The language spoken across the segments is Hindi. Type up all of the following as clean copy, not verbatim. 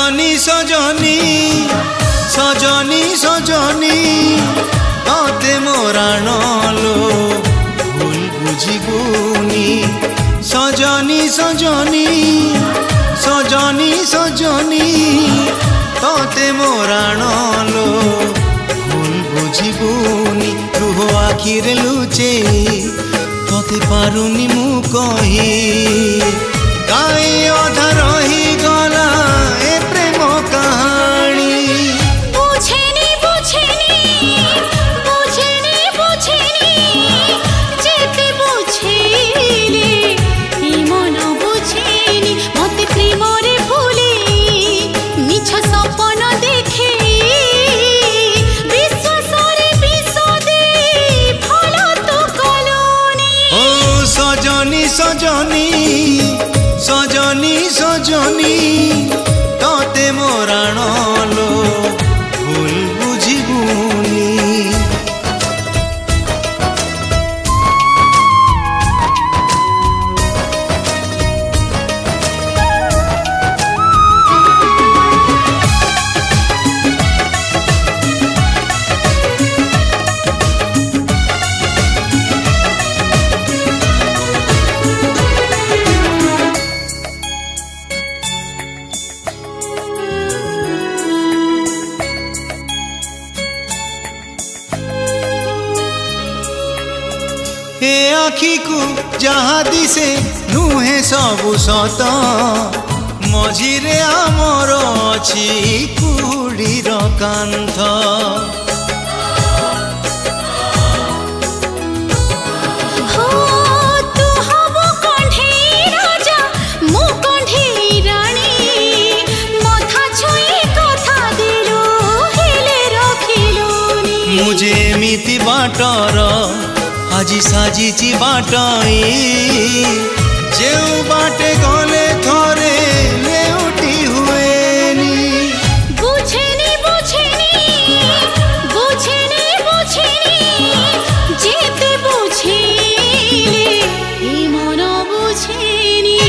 सजनी सजनी सजनी सजनी तोते मोराण लो भूल बुझिबुनी सजनी सजनी सजनी सजनी तोते मोराण लो भूल बुझिबुनी लुह आखिरे लुचे तोते पारुनी मु कही काई अधा रही गला ए प्रेम कहानी बुझेनी बुझेनी बुझेनी बुझेनी जेते बुझेले ई मन बुझेनी मते प्रेम रे भूली मिछ सपन देखे विश्वास रे विष दे फल तो कलोनी ओ सजनी सजनी सजनी सजनी तोते मोराण लो भूल बुझिबुनी ए आखी को जहाँ दिसे नुहे सबु सत मझिरे आमर अछि कुड़ीर कांथ हो तू हबो कंढे राजा मु कंढे रानी मथा छुई कथा देलो हेले रखिलोनी मुझे एमिति बाटर আজি সাজিছি বাটাই যেউ বাটে গলে থরে লেউটি হুয়েনি বুঝেনি বুঝেনি বুঝেনি বুঝেনি যেতে বুঝিলে এই মন বুঝেনি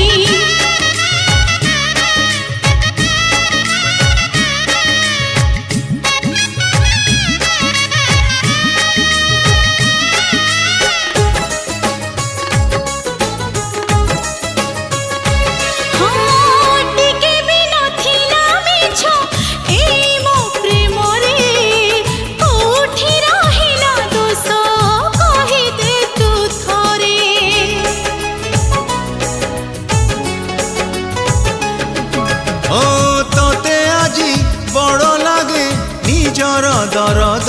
दरद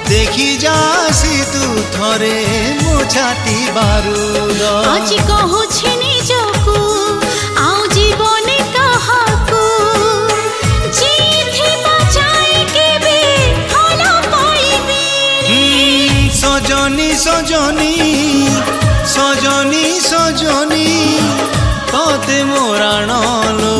देखी जासी तू थरे मो छाती बारूद आज कहू छिनी जकू आउ जीवन कहाकू जीथि बचाई के बे फल पाइबी सजनी सजनी सजनी सजनी तोते मोराण लो